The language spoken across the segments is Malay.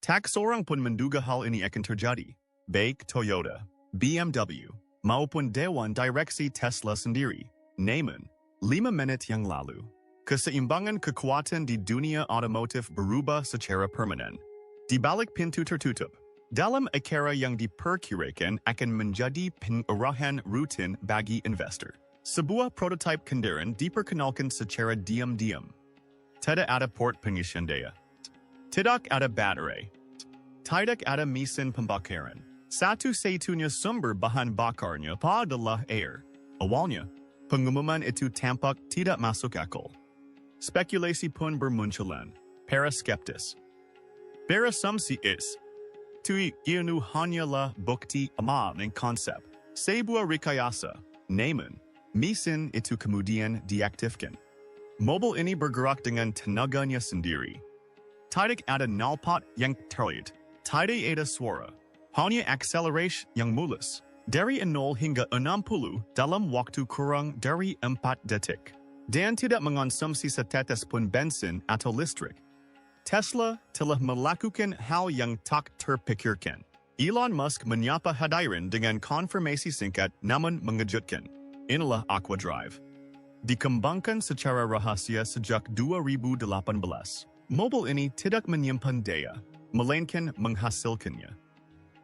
Tak seorang pun menduga hal ini akan terjadi. Baik Toyota, BMW, maupun dewan direksi Tesla sendiri. Namun, 5 menit yang lalu, keseimbangan kekuatan di dunia otomotif berubah secara permanen. Di balik pintu tertutup, dalam acara yang diperkirakan akan menjadi pengarahan rutin bagi investor. Sebuah prototipe kendaraan diperkenalkan secara diam-diam. Tidak ada port pengisian daya. Tidak ada baterai. Tidak ada mesin pembakaran. Satu-satunya sumber bahan bakarnya adalah air. Awalnya, pengumuman itu tampak tidak masuk akal. Spekulasi pun bermunculan. Para skeptis berasumsi itu hanyalah bukti amal dan konsep. Sebuah rekayasa. Namun, mesin itu kemudian diaktifkan. Mobil ini bergerak dengan tenaganya sendiri. Tidak ada knalpot yang terlihat. Tidak ada suara. Hanya akselerasi yang mulus. Dari 0 hingga 60 dalam waktu kurang dari 4 detik. Dan tidak mengonsumsi setetes pun bensin atau listrik. Tesla telah melakukan hal yang tak terpikirkan. Elon Musk menyapa hadirin dengan konfirmasi singkat namun mengejutkan. Inilah Aqua Drive. Dikembangkan secara rahasia sejak 2018. Mobil ini tidak menyimpan daya, melainkan menghasilkannya.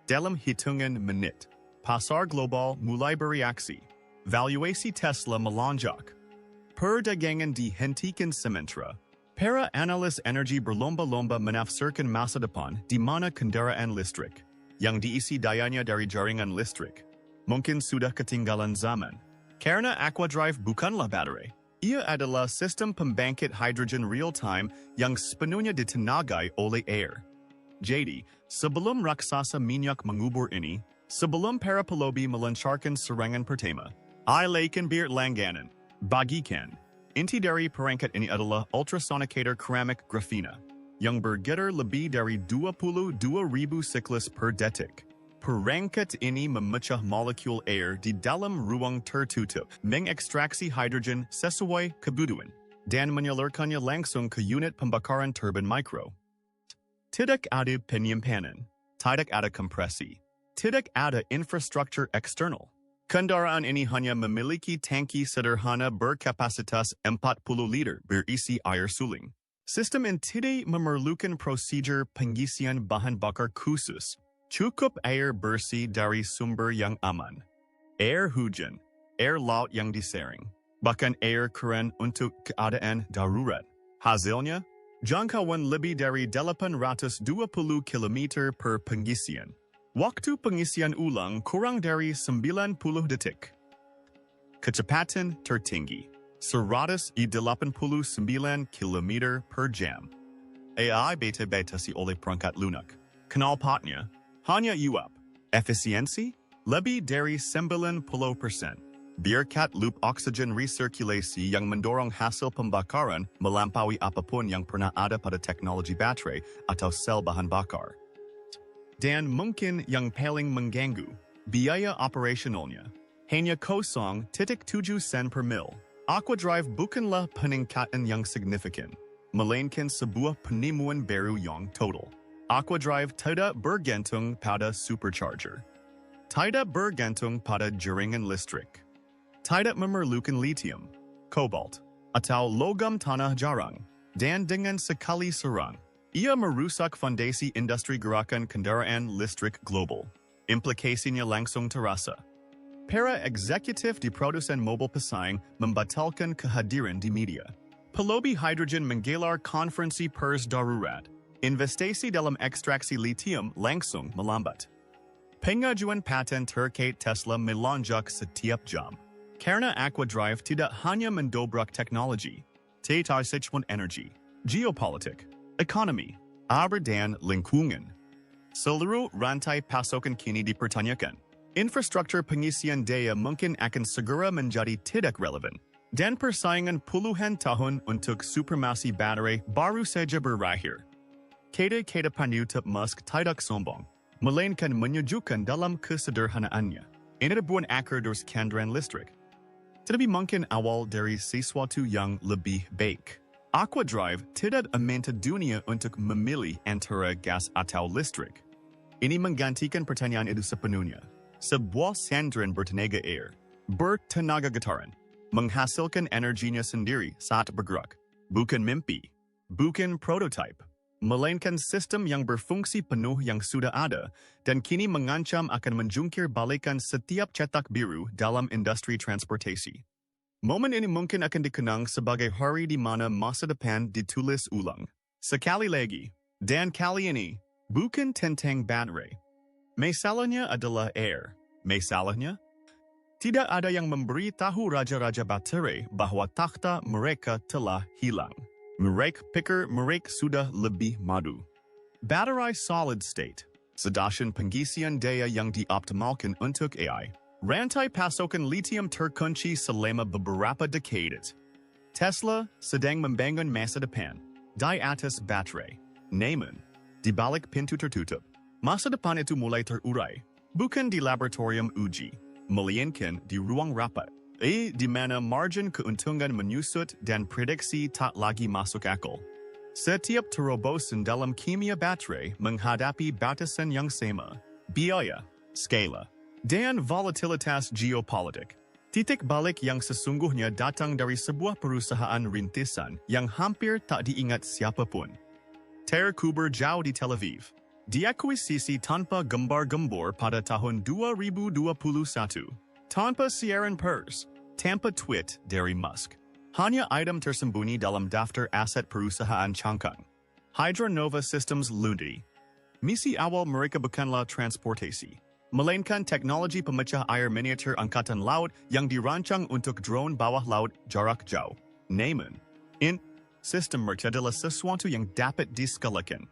Dalam hitungan menit, pasar global mulai bereaksi. Valuasi Tesla melonjak. Perdagangan dihentikan sementara. Para analis energi berlomba-lomba menafsirkan masa depan di mana kendaraan listrik, yang diisi dayanya dari jaringan listrik, mungkin sudah ketinggalan zaman. Karena Aqua Drive bukanlah baterai. Ia adalah sistem pembangkit hidrogen real-time yang sepenuhnya ditenagai oleh air. Jadi, sebelum raksasa minyak mengubur ini, sebelum para pelobi melancarkan serangan pertama, ailekan bir langganan, bagikan. Inti dari perangkat ini adalah ultrasonicator keramik grafina, yang bergetar lebih dari 22.000 siklus per detik. Perangkat ini memecah molekul air di dalam ruang tertutup, mengekstraksi hidrogen sesuai kebutuhan, dan menyalurkannya langsung ke unit pembakaran turbin mikro. Tidak ada penyimpanan, tidak ada kompresi, tidak ada infrastruktur eksternal. Kendaraan ini hanya memiliki tangki sederhana berkapasitas 40 liter berisi air suling. Sistem ini tidak memerlukan prosedur pengisian bahan bakar khusus. Cukup air bersih dari sumber yang aman. Air hujan, air laut yang disaring, bahkan air keran untuk keadaan darurat. Hasilnya, jangkauan lebih dari 820 km per pengisian. Waktu pengisian ulang kurang dari 90 detik. Kecepatan tertinggi, 189 km per jam. AI beta-batasi oleh perangkat lunak. Knalpotnya hanya uap. Efisiensi lebih dari 90%. Biarkat loop oksigen resirkulasi yang mendorong hasil pembakaran melampaui apapun yang pernah ada pada teknologi baterai atau sel bahan bakar. Dan mungkin yang paling mengganggu, biaya operasionalnya hanya 0.7 sen per mil. Aqua Drive bukanlah peningkatan yang signifikan, melainkan sebuah penemuan baru yang total. Aqua Drive tidak bergantung pada supercharger, tidak bergantung pada jaringan listrik, tidak memerlukan lithium, kobalt, atau logam tanah jarang, dan dengan sekali serang, ia merusak fondasi industri gerakan kendaraan listrik global. Implikasinya langsung terasa. Para eksekutif di produsen mobil pesaing membatalkan kehadiran di media. Pelobi hidrogen menggelar konferensi pers darurat. Investasi dalam ekstraksi lithium langsung melambat. Pengajuan paten terkait Tesla melonjak setiap jam. Karena Aqua Drive tidak hanya mendobrak teknologi, tetapi pun energi, geopolitik, ekonomi, dan lingkungan. Seluruh rantai pasokan kini dipertanyakan. Infrastruktur pengisian daya mungkin akan segera menjadi tidak relevan. Dan persaingan puluhan tahun untuk supremasi baterai baru saja berakhir. Kata-kata penutup Musk tidak sombong, melainkan menyejukkan dalam kesederhanaannya. Ini ribuan akar dari kendaraan listrik. Tetapi mungkin awal dari sesuatu yang lebih baik. Aquadrive tidak meminta dunia untuk memilih antara gas atau listrik. Ini menggantikan pertanyaan itu sepenuhnya. Sebuah sandran bertenaga air, bertenaga getaran, menghasilkan energinya sendiri saat bergerak. Bukan mimpi, bukan prototipe, melainkan sistem yang berfungsi penuh yang sudah ada dan kini mengancam akan menjungkir balikan setiap cetak biru dalam industri transportasi. Momen ini mungkin akan dikenang sebagai hari di mana masa depan ditulis ulang. Sekali lagi, dan kali ini, bukan tentang baterai. Masalahnya adalah air. Masalahnya? Tidak ada yang memberi tahu raja-raja baterai bahwa takhta mereka telah hilang. Mereka pikir mereka sudah lebih madu. Baterai solid state, sedangkan pengisian daya yang dioptimalkan untuk AI. Rantai pasokan lithium terkunci selama beberapa dekades. Tesla sedang membangun masa depan di atas baterai. Namun, di balik pintu tertutup, masa depan itu mulai terurai, bukan di laboratorium uji, melainkan di ruang rapat, di mana margin keuntungan menyusut dan prediksi tak lagi masuk akal. Setiap terobosan dalam kimia baterai menghadapi batasan yang sama, biaya, skala, dan volatilitas geopolitik. Titik balik yang sesungguhnya datang dari sebuah perusahaan rintisan yang hampir tak diingat siapapun. Terkubur jauh di Tel Aviv. Diakuisisi tanpa gembar-gembor pada tahun 2021. Tanpa siaran pers, tanpa tweet dari Musk. Hanya item tersembunyi dalam daftar aset perusahaan cangkang. Hydronova Systems Ludi. Misi awal mereka bukanlah transportasi, melainkan teknologi pemecah air miniatur angkatan laut yang dirancang untuk drone bawah laut jarak jauh. Namun, sistem mereka adalah sesuatu yang dapat diskalakan.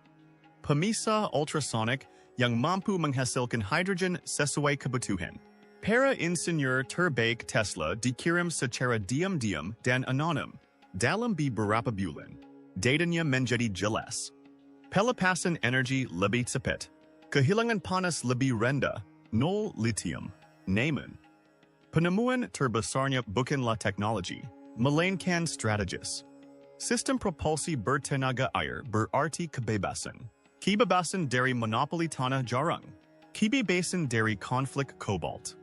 Pemisah ultrasonic yang mampu menghasilkan hidrogen sesuai kebutuhan. Para insinyur terbaik Tesla dikirim secara diam-diam dan anonim. Dalam beberapa bulan, datanya menjadi jelas. Pelepasan energi lebih cepat. Kehilangan panas lebih rendah, nol lithium. Namun, penemuan terbesarnya bukanlah teknologi, melainkan strategis. Sistem propulsi bertenaga air berarti kebebasan. Kebebasan dari monopoli tanah jarang. Kebebasan dari konflik kobalt.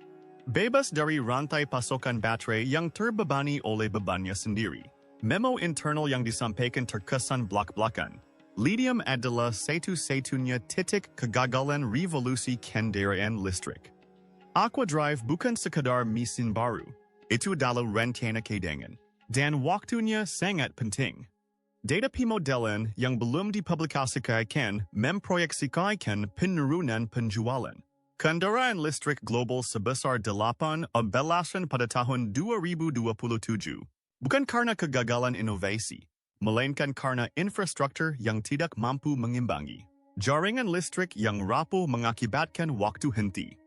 Bebas dari rantai pasokan baterai yang terbebani oleh bebannya sendiri. Memo internal yang disampaikan terkesan blak-blakan. Lithium adalah satu-satunya titik kegagalan revolusi kendaraan listrik. Aquadrive bukan sekadar mesin baru. Itu adalah rencana cadangan. Dan waktunya sangat penting. Data pemodelan yang belum dipublikasikan memproyeksikan penurunan penjualan. Kendaraan listrik global sebesar 8 pada tahun 2027. Bukan karena kegagalan inovasi, melainkan karena infrastruktur yang tidak mampu mengimbangi. Jaringan listrik yang rapuh mengakibatkan waktu henti.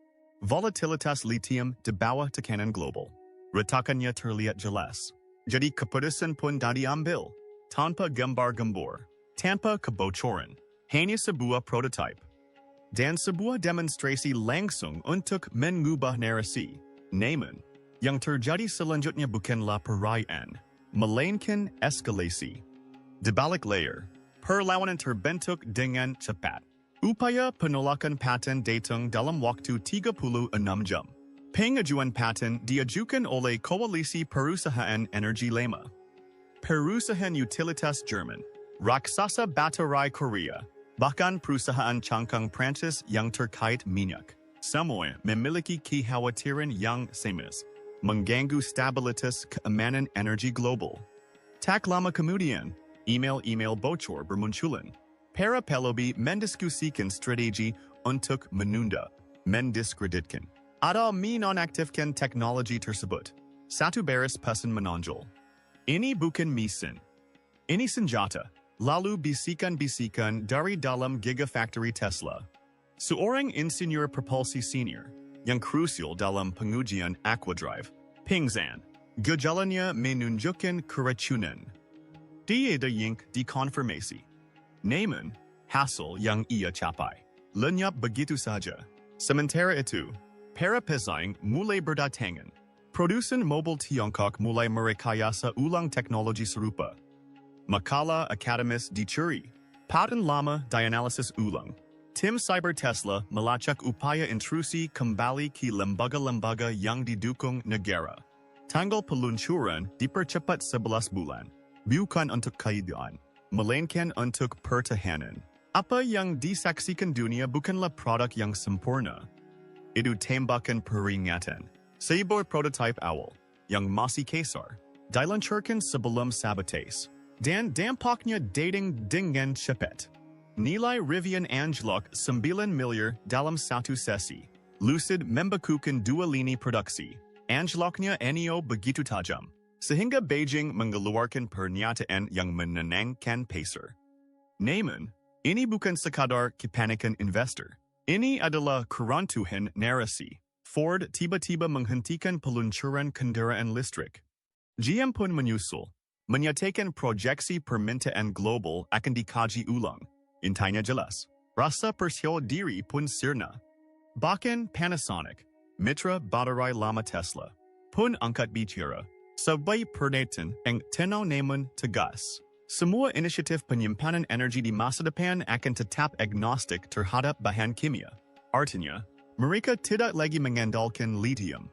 Volatilitas lithium di bawah tekanan global. Retakannya terlihat jelas. Jadi keputusan pun dah diambil. Tanpa gembar-gembor. Tanpa kebocoran. Hanya sebuah prototipe. Dan sebuah demonstrasi langsung untuk mengubah narasi. Namun, yang terjadi selanjutnya bukanlah perayaan, melainkan eskalasi. Di balik layar, perlawanan terbentuk dengan cepat. Upaya penolakan paten datang dalam waktu 36 jam. Pengajuan paten diajukan oleh koalisi perusahaan energi lima. Perusahaan utilitas Jerman, raksasa baterai Korea, bahkan perusahaan cangkang Prancis yang terkait minyak. Semua memiliki kekhawatiran yang serius. Mengganggu stabilitas keamanan energi global. Tak lama kemudian, email-email bocor bermunculan. Para pelobi mendiskusikan strategi untuk menunda, mendiskreditkan, atau menonaktifkan teknologi tersebut. Satu baris pesan menonjol. Ini bukan mesin. Ini senjata. Lalu bisikan-bisikan dari dalam gigafactory Tesla. Seorang insinyur propulsi senior yang krusial dalam pengujian Aquadrive, pingsan, gejalanya menunjukkan keracunan. Dia yang dikonfirmasi. Namun, hasil yang ia capai lenyap begitu saja. Sementara itu, para pesaing mulai berdatangan. Produsen mobil Tiongkok mulai merekayasa ulang teknologi serupa. Makala Akademis dicuri. Patent lama dianalisis ulang. Tim Cyber Tesla melacak upaya intrusi kembali ke lembaga-lembaga yang didukung negara. Tanggal peluncuran dipercepat 11 bulan. Bukan untuk keadaan, melainkan untuk pertahanan. Apa yang disaksikan dunia bukanlah produk yang sempurna. Itu tembakan peringatan. Sebuah prototype awal yang masih kasar diluncurkan sebelum sabotage. Dan dampaknya dating dengan cepat. Nilai Rivian anjlok 9 miliar dalam satu sesi. Lucid membekukan 2 lini produksi. Anjloknya NEO begitu tajam, sehingga Beijing mengeluarkan pernyataan yang menenangkan pasar. Namun, ini bukan sekadar kepanikan investor. Ini adalah keruntuhan narasi. Ford tiba-tiba menghentikan peluncuran kendaraan listrik. GM pun menyusul, menyatakan proyeksi permintaan global akan dikaji ulang. Intainya jelas, rasa percaya diri pun sirna. Bahkan Panasonic, mitra baterai lama Tesla, pun angkat bicara. Sebagai pernyataan yang tenau namun tegas. Semua inisiatif penyimpanan energi di masa depan akan tetap agnostik terhadap bahan kimia. Artinya, mereka tidak lagi mengandalkan lithium.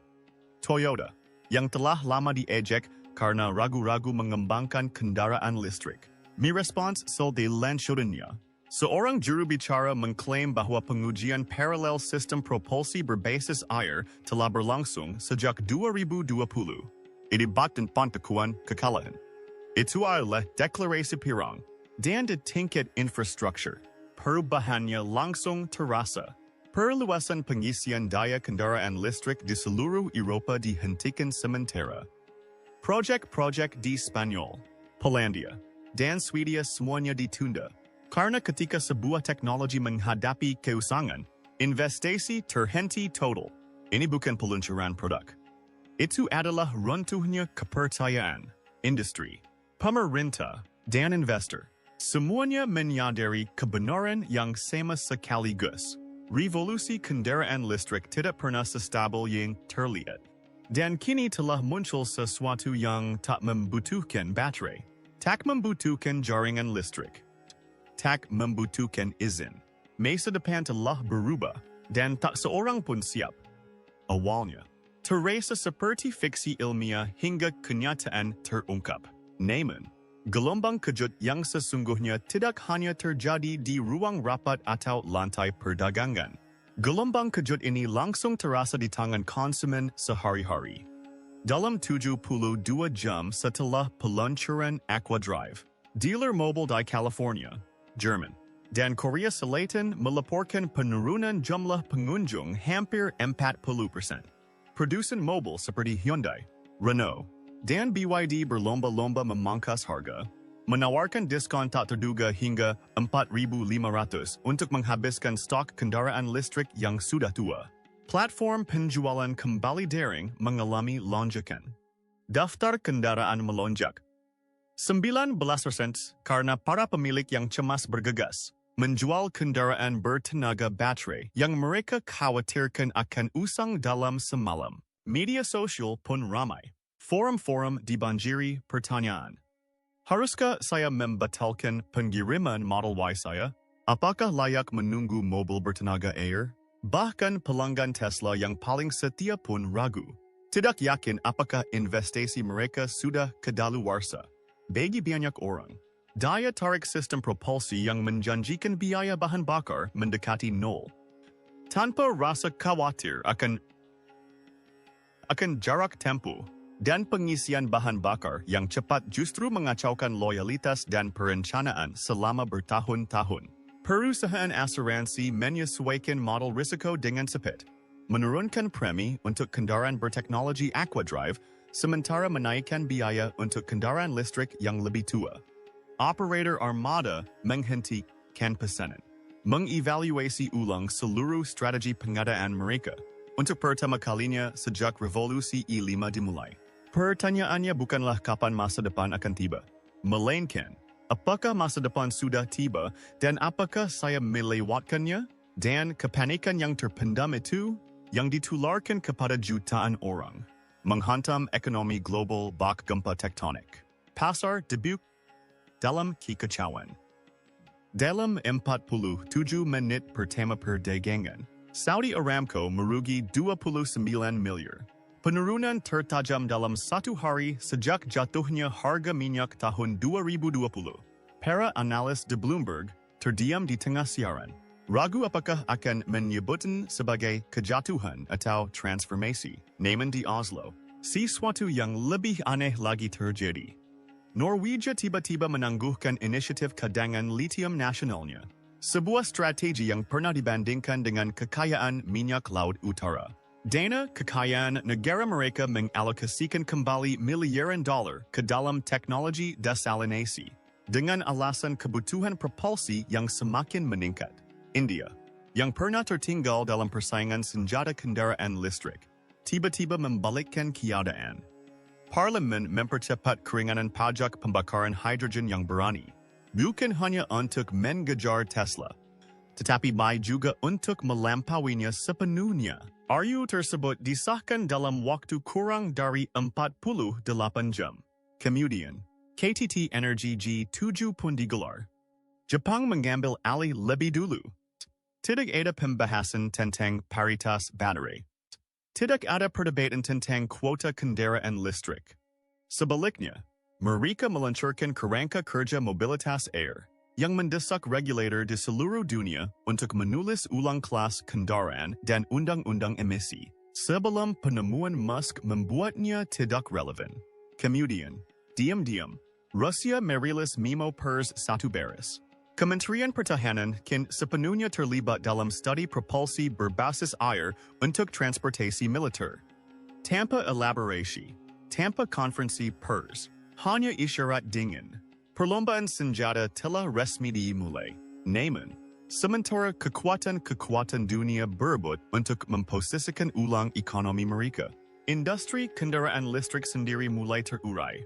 Toyota, yang telah lama diejek karena ragu-ragu mengembangkan kendaraan listrik, merespons selanjutnya. Seorang juru bicara mengklaim bahwa pengujian paralel sistem propulsi berbasis air telah berlangsung sejak 2020. Ini bahkan pantekuan kekalahan. Itu adalah deklarasi pirang, dan di tingkat infrastruktur, perubahannya langsung terasa. Perluasan pengisian daya kendaraan listrik di seluruh Eropa dihentikan sementara. Proyek-proyek di Spanyol, Polandia, dan Swedia semuanya ditunda. Karena ketika sebuah teknologi menghadapi keusangan, investasi terhenti total. Ini bukan peluncuran produk. Itu adalah runtuhnya kepercayaan, industri, pemerintah, dan investor. Semuanya menyadari kebenaran yang sama sekaligus. Revolusi kendaraan listrik tidak pernah sestabil yang terlihat. Dan kini telah muncul sesuatu yang tak membutuhkan baterai, tak membutuhkan jaringan listrik, tak membutuhkan izin. Masa depan telah berubah, dan tak seorang pun siap. Awalnya, terasa seperti fiksi ilmiah hingga kenyataan terungkap. Namun, gelombang kejut yang sesungguhnya tidak hanya terjadi di ruang rapat atau lantai perdagangan. Gelombang kejut ini langsung terasa di tangan konsumen sehari-hari. Dalam 72 jam setelah peluncuran Aquadrive, dealer mobil di California, Jerman, dan Korea Selatan melaporkan penurunan jumlah pengunjung hampir 40%. Produsen mobil seperti Hyundai, Renault, dan BYD berlomba-lomba memangkas harga, menawarkan diskon tak terduga hingga 4.500 untuk menghabiskan stok kendaraan listrik yang sudah tua. Platform penjualan kembali daring mengalami lonjakan. Daftar kendaraan melonjak 19% karena para pemilik yang cemas bergegas menjual kendaraan bertenaga baterai yang mereka khawatirkan akan usang dalam semalam. Media sosial pun ramai. Forum-forum dibanjiri pertanyaan. Haruskah saya membatalkan pengiriman Model Y saya? Apakah layak menunggu mobil bertenaga air? Bahkan pelanggan Tesla yang paling setia pun ragu. Tidak yakin apakah investasi mereka sudah kadaluarsa. Bagi banyak orang, daya tarik sistem propulsi yang menjanjikan biaya bahan bakar mendekati nol. Tanpa rasa khawatir akan jarak tempuh dan pengisian bahan bakar yang cepat justru mengacaukan loyalitas dan perencanaan selama bertahun-tahun. Perusahaan asuransi menyesuaikan model risiko dengan cepat, menurunkan premi untuk kendaraan berteknologi Aquadrive, sementara menaikkan biaya untuk kendaraan listrik yang lebih tua. Operator armada menghentikan pesanan, mengevaluasi ulang seluruh strategi pengadaan mereka untuk pertama kalinya sejak revolusi E5 dimulai. Pertanyaannya bukanlah kapan masa depan akan tiba, melainkan apakah masa depan sudah tiba dan apakah saya melewatkannya? Dan kepanikan yang terpendam itu yang ditularkan kepada jutaan orang, menghantam ekonomi global bak gempa tektonik. Pasar debut dalam kekacauan. Dalam 47 menit pertama perdagangan, Saudi Aramco merugi 29 miliar. Penurunan tertajam dalam satu hari sejak jatuhnya harga minyak tahun 2020. Para analis di Bloomberg terdiam di tengah siaran, ragu apakah akan menyebutkan sebagai kejatuhan atau transformasi. Namun di Oslo, sesuatu yang lebih aneh lagi terjadi. Norwegia tiba-tiba menangguhkan inisiatif cadangan lithium nasionalnya, sebuah strategi yang pernah dibandingkan dengan kekayaan minyak laut utara. Dana kekayaan negara mereka mengalokasikan kembali miliaran dolar ke dalam teknologi desalinasi, dengan alasan kebutuhan propulsi yang semakin meningkat. India, yang pernah tertinggal dalam persaingan senjata kendaraan listrik, tiba-tiba membalikkan keadaan. Parlemen mempercepat keringanan pajak pembakaran hidrogen yang berani, bukan hanya untuk mengejar Tesla, tetapi baik juga untuk melampauinya sepenuhnya. RU tersebut disahkan dalam waktu kurang dari 48 jam. Kemudian, KTT Energy G7 pun digelar. Jepang mengambil alih lebih dulu. Tidak ada pembahasan tentang paritas baterai. Tidak ada perdebatan tentang kuota kendaraan listrik. Sebaliknya, mereka meluncurkan kerangka kerja mobilitas air yang mendesak regulator di seluruh dunia untuk menulis ulang kelas kendaraan dan undang-undang emisi sebelum penemuan Musk membuatnya tidak relevan. Kemudian, diam-diam, Rusia merilis Memo Pers 1 baris. Kementerian Pertahanan kini sepenuhnya terlibat dalam studi propulsi berbasis air untuk transportasi militer. Tanpa elaborasi, tanpa konferensi pers, hanya isyarat dingin. Perlombaan senjata telah resmi dimulai. Namun, sementara kekuatan-kekuatan dunia berebut untuk memposisikan ulang ekonomi mereka, industri kendaraan listrik sendiri mulai terurai.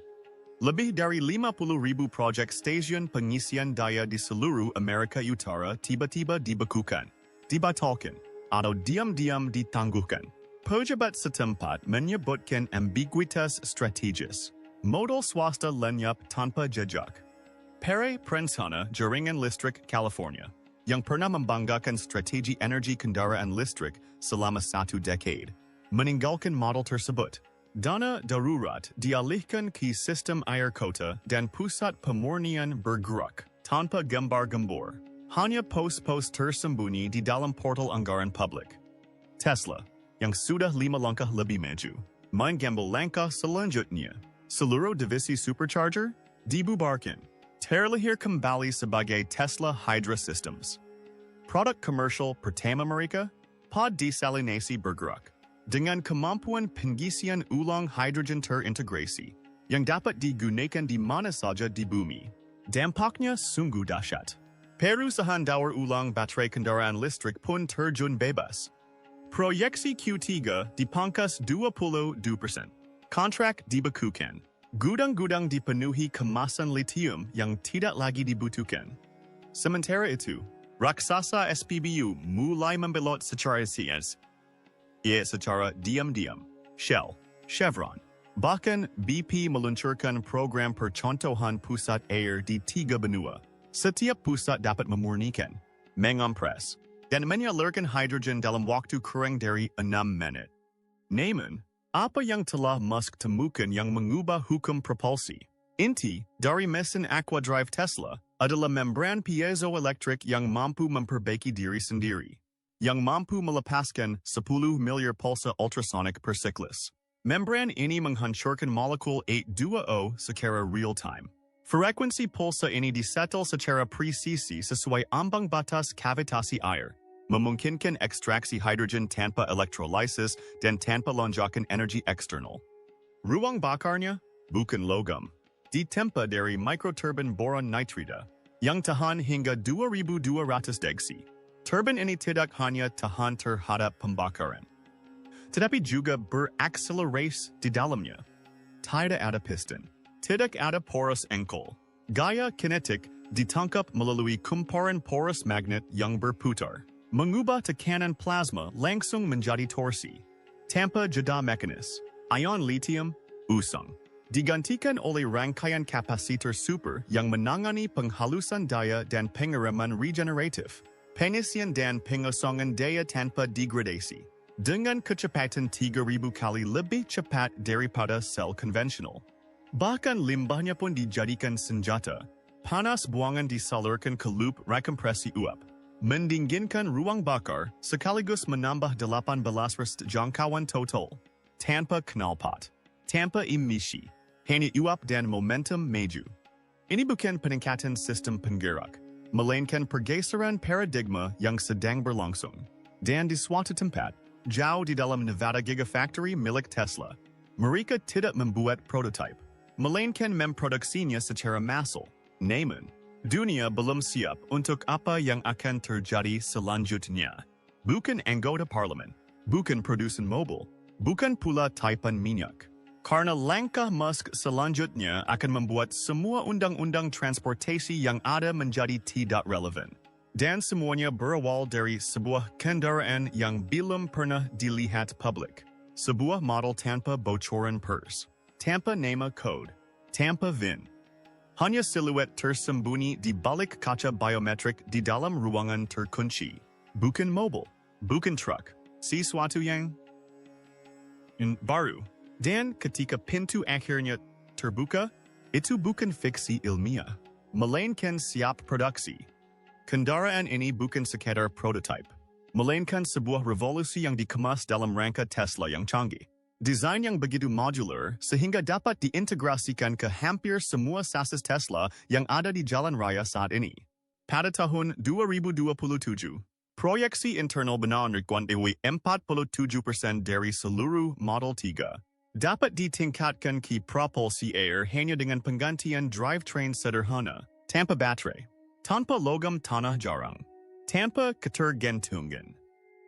Lebih dari 50.000 proyek stasiun pengisian daya di seluruh Amerika Utara tiba-tiba dibekukan, dibatalkan, atau diam-diam ditangguhkan. Pejabat setempat menyebutkan ambiguitas strategis. Modal swasta lenyap tanpa jejak. Para perencana jaringan listrik California, yang pernah membanggakan strategi energi kendaraan listrik selama 1 dekade, meninggalkan model tersebut. Dana darurat dialihkan ke sistem air kota dan pusat pemurnian bergerak tanpa gembar-gembor. Hanya pos-pos tersembunyi di dalam portal anggaran publik. Tesla, yang sudah 5 langkah lebih maju, mengambil langkah selanjutnya. Seluruh divisi supercharger dibubarkan. Terlahir kembali sebagai Tesla Hydra Systems. Produk komersial pertama mereka, pod desalinasi bergerak, dengan kemampuan pengisian ulang hidrogen terintegrasi yang dapat digunakan di mana saja di bumi. Dampaknya sungguh dahsyat. Perusahaan daur ulang baterai kendaraan listrik pun terjun bebas. Proyeksi Q3 dipangkas 22%. Kontrak dibekukan. Gudang-gudang dipenuhi kemasan lithium yang tidak lagi dibutuhkan. Sementara itu, raksasa SPBU mulai membelot secara sias. Secara diam-diam. Shell, Chevron, bahkan BP meluncurkan program percontohan pusat air di 3 benua. Setiap pusat dapat memurnikan, mengompres, dan menyalurkan hidrogen dalam waktu kurang dari 6 menit. Namun, apa yang telah Musk temukan yang mengubah hukum propulsi? Inti dari mesin aquadrive Tesla adalah membran piezoelektrik yang mampu memperbaiki diri sendiri, yang mampu melepaskan 10 miliar pulsa ultrasonic per siklis. Membran ini menghancurkan molekul 820 secara real-time. Frekuensi pulsa ini disetel secara presisi sesuai ambang batas kavitasi air, memungkinkan ekstraksi hidrogen tanpa elektrolisis dan tanpa lonjakan energi eksternal. Ruang bakarnya bukan logam, ditempa dari mikroturbin boron nitrida yang tahan hingga 2.200 degsi. Turbin ini tidak hanya tahan terhadap pembakaran, tetapi juga berakselerasi di dalamnya. Tidak ada piston, tidak ada poros engkol. Gaya kinetik ditangkap melalui kumparan poros magnet yang berputar, mengubah tekanan plasma langsung menjadi torsi. Tanpa jeda mekanis, ion lithium usang. digantikan oleh rangkaian kapasitor super yang menangani penghalusan daya dan pengiriman regeneratif, pengisian dan pengosongan daya tanpa degradasi, dengan kecepatan 3.000 kali lebih cepat daripada sel konvensional. Bahkan limbahnya pun dijadikan senjata. Panas buangan disalurkan ke loop rekompresi uap, mendinginkan ruang bakar sekaligus menambah 18% jangkauan total, tanpa knalpot, tanpa emisi, hanya uap dan momentum maju. Ini bukan peningkatan sistem penggerak, melainkan pergeseran paradigma yang sedang berlangsung. Dan di suatu tempat, jauh di dalam Nevada Gigafactory milik Tesla, mereka tidak membuat prototipe, melainkan memproduksinya secara massal. Namun, dunia belum siap untuk apa yang akan terjadi selanjutnya. Bukan anggota parlemen, bukan produsen mobil, bukan pula taipan minyak. Karena langkah Musk selanjutnya akan membuat semua undang-undang transportasi yang ada menjadi tidak relevan. Dan semuanya berawal dari sebuah kendaraan yang belum pernah dilihat publik. Sebuah model tanpa bocoran pers, tanpa nama kode, tanpa VIN. Hanya siluet tersembunyi di balik kaca biometrik di dalam ruangan terkunci. Bukan mobil, bukan truk, sesuatu yang baru. Dan ketika pintu akhirnya terbuka, itu bukan fiksi ilmiah, melainkan siap produksi. Kendaraan ini bukan sekadar prototipe, melainkan sebuah revolusi yang dikemas dalam rangka Tesla yang canggih. Desain yang begitu modular sehingga dapat diintegrasikan ke hampir semua sasis Tesla yang ada di jalan raya saat ini. Pada tahun 2027, proyeksi internal menunjukkan bahwa 47% dari seluruh Model 3 dapat ditingkatkan ke propulsi air hanya dengan penggantian drivetrain sederhana, tanpa baterai, tanpa logam tanah jarang, tanpa ketergantungan.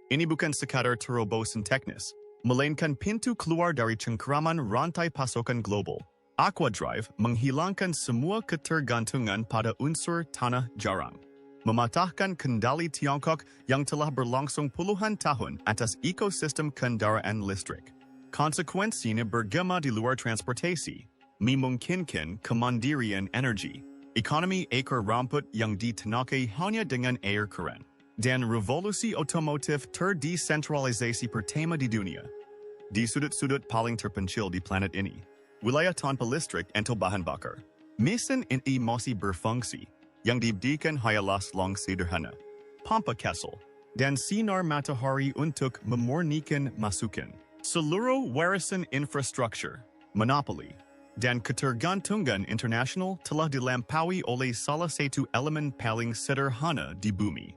Ini bukan sekadar terobosan teknis, melainkan pintu keluar dari cengkeraman rantai pasokan global. Aquadrive menghilangkan semua ketergantungan pada unsur tanah jarang, mematahkan kendali Tiongkok yang telah berlangsung puluhan tahun atas ekosistem kendaraan listrik. Konsekuensinya bergema di luar transportasi, memungkinkan kemandirian energi, ekonomi ekor rumput yang ditenagai hanya dengan air keren, dan revolusi otomotif terdesentralisasi pertama di dunia. Di sudut-sudut paling terpencil di planet ini, wilayah tanpa listrik atau bahan bakar, mesin ini masih berfungsi, yang diberikan hanyalah selang sederhana, pompa Kessel, dan sinar matahari untuk memurnikan masukan. Seluruh warisan infrastruktur, monopoli, dan ketergantungan internasional telah dilampaui oleh salah satu elemen paling sederhana di bumi.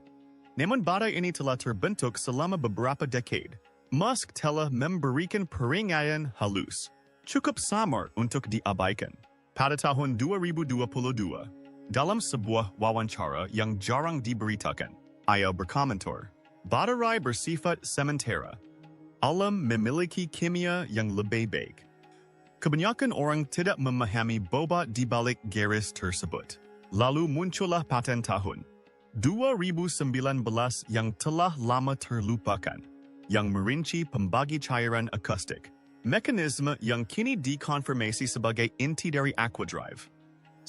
Namun badai ini telah terbentuk selama beberapa dekade. Musk telah memberikan peringatan halus, cukup samar untuk diabaikan. Pada tahun 2022, dalam sebuah wawancara yang jarang diberitakan, ia berkomentar, baterai bersifat sementara. Alam memiliki kimia yang lebih baik. Kebanyakan orang tidak memahami bobot di balik garis tersebut. Lalu muncullah paten tahun 2019 yang telah lama terlupakan, yang merinci pembagi cairan akustik, mekanisme yang kini dikonfirmasi sebagai inti dari Aquadrive.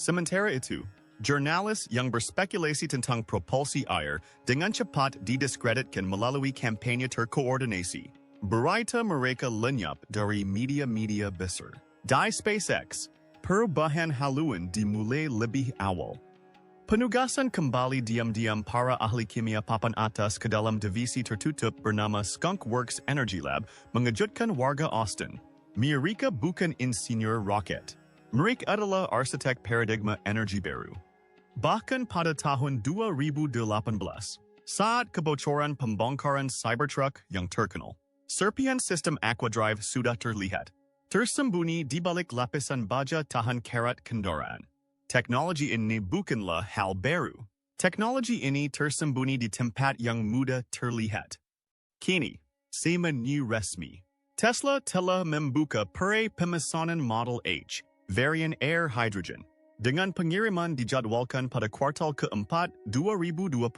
Sementara itu, jurnalis yang berspekulasi tentang propulsi air dengan cepat didiskreditkan melalui kampanye terkoordinasi. Berita mereka lenyap dari media-media besar. Di SpaceX, perubahan haluan dimulai lebih awal. Penugasan kembali diam-diam para ahli kimia papan atas ke dalam divisi tertutup bernama Skunk Works Energy Lab mengejutkan warga Austin. Mereka bukan insinyur roket. Mereka adalah arsitek paradigma energi baru. Bahkan pada tahun 2018, saat kebocoran pembongkaran Cybertruck yang terkenal, serpihan sistem Aquadrive sudah terlihat, tersembunyi di balik lapisan baja tahan karat kendaraan. Teknologi ini bukanlah hal baru. Teknologi ini tersembunyi di tempat yang mudah terlihat. Kini, semenyu resmi, Tesla telah membuka perai pemesanan Model H, varian air hydrogen, dengan pengiriman dijadwalkan pada kuartal keempat 2026.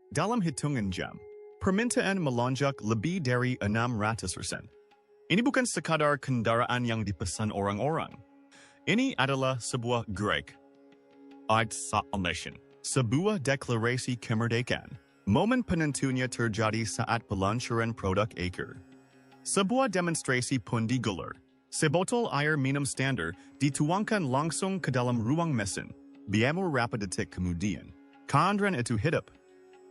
Dalam hitungan jam, permintaan melonjak lebih dari 600%. Ini bukan sekadar kendaraan yang dipesan orang-orang. Ini adalah sebuah Great Nation, sebuah deklarasi kemerdekaan. Momen penentunya terjadi saat peluncuran produk Acer. Sebuah demonstrasi pun digelar. Sebotol air minum standar dituangkan langsung ke dalam ruang mesin. Beberapa detik kemudian, keandran itu hidup.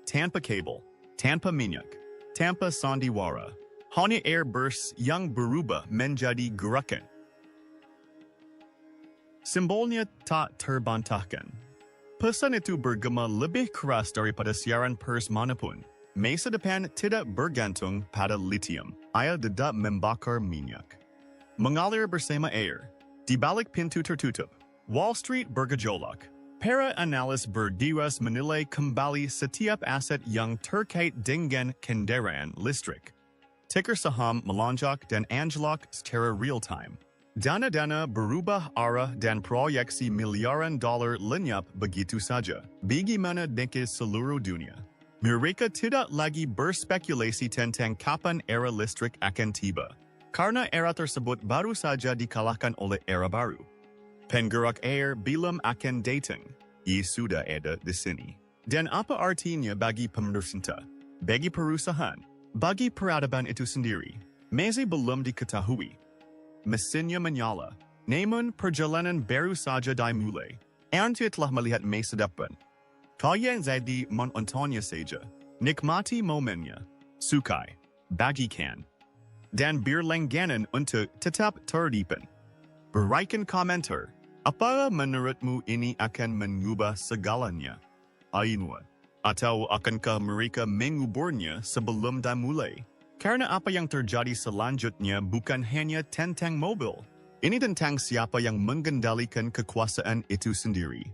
Tanpa kabel, tanpa minyak, tanpa sandiwara. Hanya air burst yang berubah menjadi gerakan. Simbolnya tak terbantahkan. Pesan itu bergema lebih keras daripada siaran pers manapun. Masa depan tidak bergantung pada lithium. Ia tidak membakar minyak. Mengalir bersama air. Di balik pintu tertutup, Wall Street bergejolak. Para analis berdiras menilai kembali setiap aset yang terkait dengan kendaraan listrik. Ticker saham melonjak dan anjlok secara real-time. Dana-dana berubah arah dan proyeksi miliaran dolar lenyap begitu saja. Bagaimana dengan seluruh dunia? Mereka tidak lagi berspekulasi tentang kapan era listrik akan tiba. Karena era tersebut baru saja dikalahkan oleh era baru. Penggerak air belum akan datang. Ia sudah ada di sini. Dan apa artinya bagi pemerintah, bagi perusahaan, bagi peradaban itu sendiri? Masih belum diketahui. Mesinnya menyala, namun perjalanan baru saja dimulai. Anda telah melihat masa depan. Kalian jadi menontonnya saja. Nikmati momennya, sukai, bagikan, dan berlangganan untuk tetap terdipan. Berikan komentar. Apa menurutmu ini akan mengubah segalanya? Ainwa. Atau akankah mereka menguburnya sebelum dimulai? Karena apa yang terjadi selanjutnya bukan hanya tentang mobil. Ini tentang siapa yang mengendalikan kekuasaan itu sendiri.